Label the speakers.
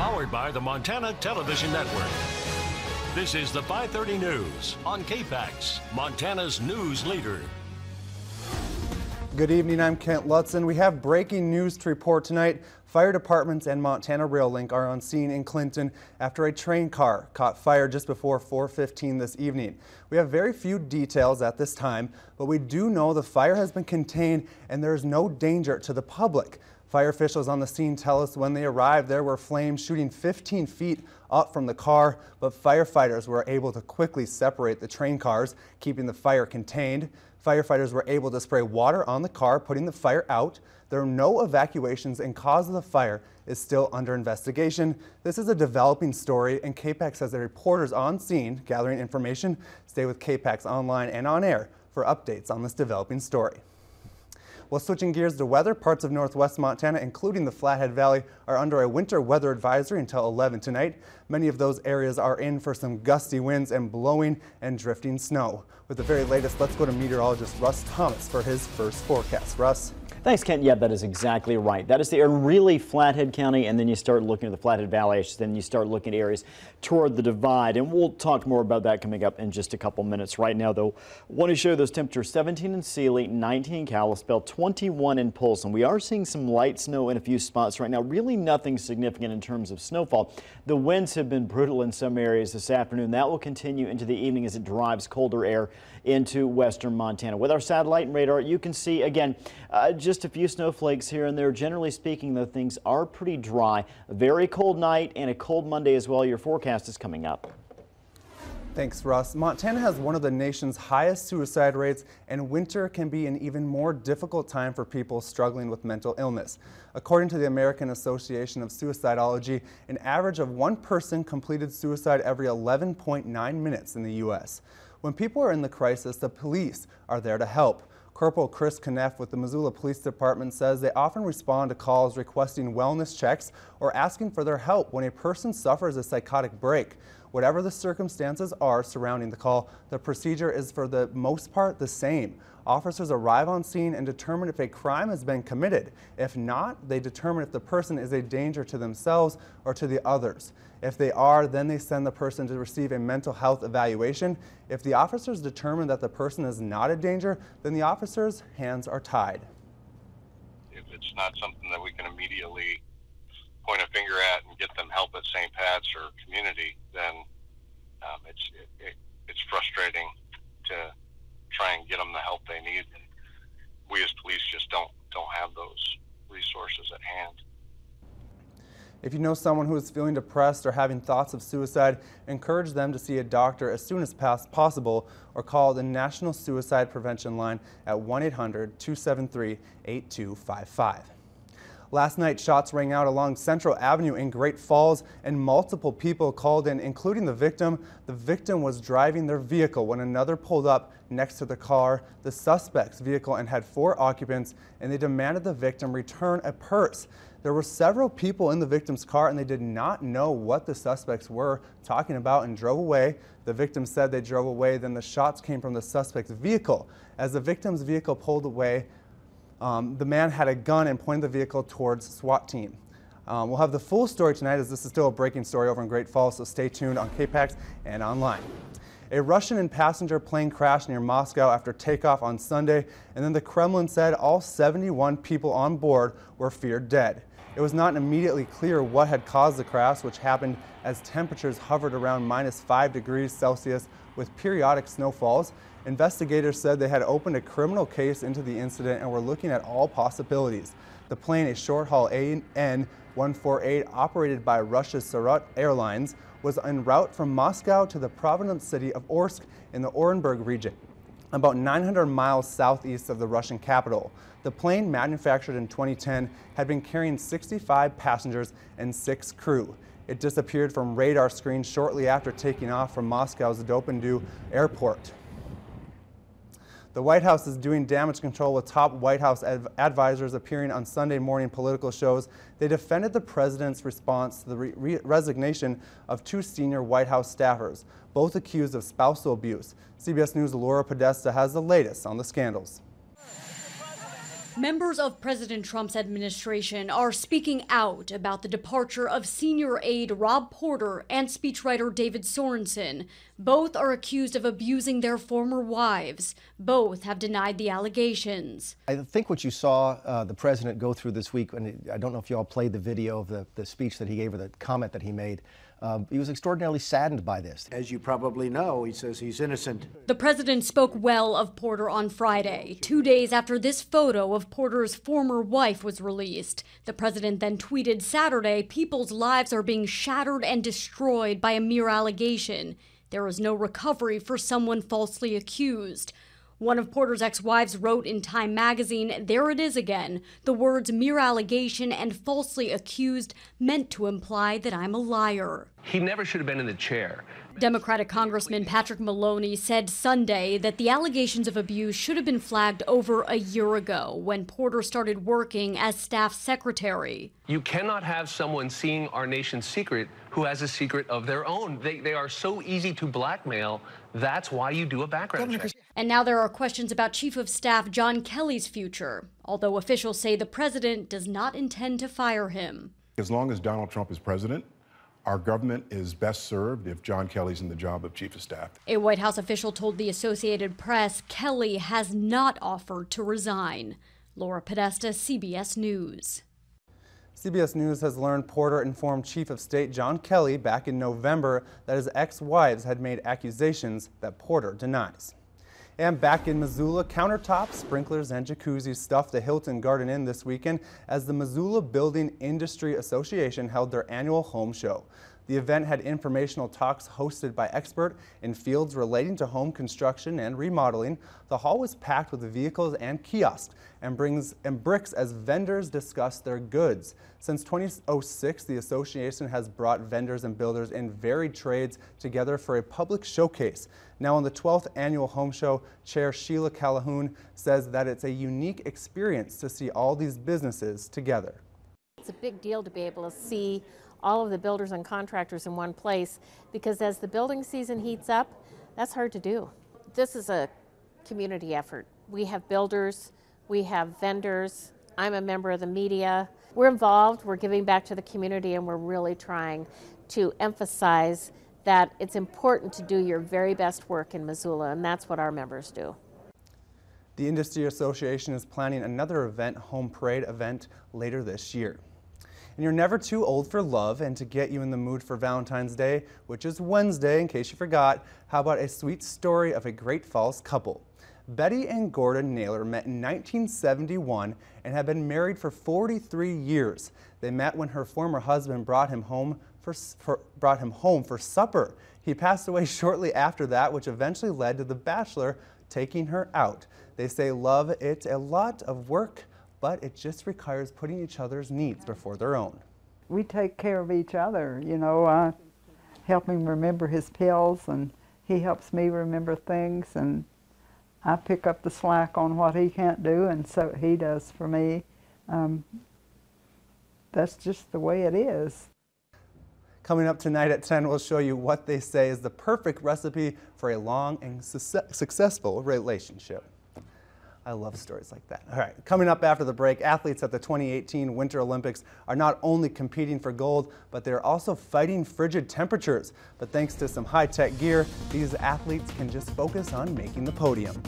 Speaker 1: Powered by the Montana Television Network. This is the 5:30 News on KPAX, Montana's news leader.
Speaker 2: Good evening, I'm Kent Lutzen. We have breaking news to report tonight. Fire departments and Montana Rail Link are on scene in Clinton after a train car caught fire just before 4:15 this evening. We have very few details at this time, but we do know the fire has been contained and there is no danger to the public. Fire officials on the scene tell us when they arrived there were flames shooting 15 feet up from the car, but firefighters were able to quickly separate the train cars, keeping the fire contained. Firefighters were able to spray water on the car, putting the fire out. There are no evacuations and cause of the fire is still under investigation. This is a developing story and KPAX has the reporters on scene gathering information. Stay with KPAX online and on air for updates on this developing story. Well, switching gears to weather, parts of northwest Montana, including the Flathead Valley, are under a winter weather advisory until 11 tonight. Many of those areas are in for some gusty winds and blowing and drifting snow. With the very latest, let's go to meteorologist Russ Thomas for his first forecast. Russ?
Speaker 3: Thanks, Kent. Yeah, that is exactly right. That is the really Flathead County, and then you start looking at the Flathead Valley, then you start looking at areas toward the Divide, and we'll talk more about that coming up in just a couple minutes. Right now, though, I want to show you those temperatures: 17 in Sealy, 19 in Kalispell, 21 in Polson. We are seeing some light snow in a few spots right now. Really nothing significant in terms of snowfall. The winds have been brutal in some areas this afternoon. That will continue into the evening as it drives colder air into western Montana. With our satellite and radar, you can see again just a few snowflakes here and there. Generally speaking, though, things are pretty dry. A very cold night and a cold Monday as well. Your forecast is coming up.
Speaker 2: Thanks, Russ. Montana has one of the nation's highest suicide rates, and winter can be an even more difficult time for people struggling with mental illness. According to the American Association of Suicidology, an average of one person completed suicide every 11.9 minutes in the U.S. When people are in the crisis, the police are there to help. Corporal Chris Kneff with the Missoula Police Department says they often respond to calls requesting wellness checks or asking for their help when a person suffers a psychotic break. Whatever the circumstances are surrounding the call, the procedure is for the most part the same. Officers arrive on scene and determine if a crime has been committed. If not, they determine if the person is a danger to themselves or to the others. If they are, then they send the person to receive a mental health evaluation. If the officers determine that the person is not a danger, then the officers' hands are tied.
Speaker 4: If it's not something that we can immediately point a finger at and get them help at St. Pat's or community, then it's frustrating to try and get them the help they need. And we as police just don't have those resources at hand.
Speaker 2: If you know someone who is feeling depressed or having thoughts of suicide, encourage them to see a doctor as soon as possible or call the National Suicide Prevention Line at 1-800-273-8255. Last night, shots rang out along Central Avenue in Great Falls, and multiple people called in, including the victim. The victim was driving their vehicle when another pulled up next to the car, the suspect's vehicle, and had 4 occupants, and they demanded the victim return a purse. There were several people in the victim's car, and they did not know what the suspects were talking about and drove away. The victim said they drove away, then the shots came from the suspect's vehicle. As the victim's vehicle pulled away, the man had a gun and pointed the vehicle towards SWAT team. We'll have the full story tonight, as this is still a breaking story over in Great Falls, so stay tuned on KPAX and online. A Russian and passenger plane crashed near Moscow after takeoff on Sunday, and then the Kremlin said all 71 people on board were feared dead. It was not immediately clear what had caused the crash, which happened as temperatures hovered around -5°C with periodic snowfalls. Investigators said they had opened a criminal case into the incident and were looking at all possibilities. The plane, a short-haul AN-148 operated by Russia's Sarat Airlines, was en route from Moscow to the province city of Orsk in the Orenburg region, about 900 miles southeast of the Russian capital. The plane, manufactured in 2010, had been carrying 65 passengers and 6 crew. It disappeared from radar screens shortly after taking off from Moscow's Dopindu airport. The White House is doing damage control with top White House advisors appearing on Sunday morning political shows. They defended the president's response to the resignation of 2 senior White House staffers, both accused of spousal abuse. CBS News' Laura Podesta has the latest on the scandals.
Speaker 5: Members of President Trump's administration are speaking out about the departure of senior aide Rob Porter and speechwriter David Sorensen. Both are accused of abusing their former wives. Both have denied the allegations.
Speaker 6: I think what you saw the president go through this week, and I don't know if you all played the video of the speech that he gave or the comment that he made, he was extraordinarily saddened by this.
Speaker 7: As you probably know, he says he's innocent.
Speaker 5: The president spoke well of Porter on Friday, 2 days after this photo of Porter's former wife was released. The president then tweeted Saturday, people's lives are being shattered and destroyed by a mere allegation. There is no recovery for someone falsely accused. One of Porter's ex-wives wrote in Time magazine, "There it is again. The words mere allegation and falsely accused meant to imply that I'm a liar."
Speaker 8: He never should have been in the chair.
Speaker 5: Democratic Congressman Patrick Maloney said Sunday that the allegations of abuse should have been flagged over a year ago when Porter started working as staff secretary.
Speaker 8: You cannot have someone seeing our nation's secret who has a secret of their own. They are so easy to blackmail. That's why you do a background check.
Speaker 5: And now there are questions about Chief of Staff John Kelly's future, although officials say the president does not intend to fire him.
Speaker 9: As long as Donald Trump is president, our government is best served if John Kelly's in the job of Chief of Staff.
Speaker 5: A White House official told the Associated Press Kelly has not offered to resign. Laura Podesta, CBS News.
Speaker 2: CBS News has learned Porter informed Chief of State John Kelly back in November that his ex-wives had made accusations that Porter denies. And back in Missoula, countertops, sprinklers, and jacuzzis stuffed the Hilton Garden Inn this weekend as the Missoula Building Industry Association held their annual home show. The event had informational talks hosted by experts in fields relating to home construction and remodeling. The hall was packed with vehicles and kiosks and bricks as vendors discussed their goods. Since 2006, the association has brought vendors and builders in varied trades together for a public showcase. Now on the 12th annual home show, Chair Sheila Calhoun says that it's a unique experience to see all these businesses together.
Speaker 10: It's a big deal to be able to see all of the builders and contractors in one place, because as the building season heats up, that's hard to do. This is a community effort. We have builders, we have vendors, I'm a member of the media. We're involved, we're giving back to the community, and we're really trying to emphasize that it's important to do your very best work in Missoula, and that's what our members do.
Speaker 2: The Industry Association is planning another event, Home Parade event, later this year. And you're never too old for love, and to get you in the mood for Valentine's Day, which is Wednesday, in case you forgot, how about a sweet story of a Great Falls couple? Betty and Gordon Naylor met in 1971 and have been married for 43 years. They met when her former husband brought him home for supper. He passed away shortly after that, which eventually led to The Bachelor taking her out. They say love, it's a lot of work, but it just requires putting each other's needs before their own.
Speaker 11: We take care of each other, you know. I help him remember his pills, and he helps me remember things, and I pick up the slack on what he can't do, and so he does for me. That's just the way it is.
Speaker 2: Coming up tonight at 10, we'll show you what they say is the perfect recipe for a long and successful relationship. I love stories like that. All right, coming up after the break, athletes at the 2018 Winter Olympics are not only competing for gold, but they're also fighting frigid temperatures. But thanks to some high-tech gear, these athletes can just focus on making the podium.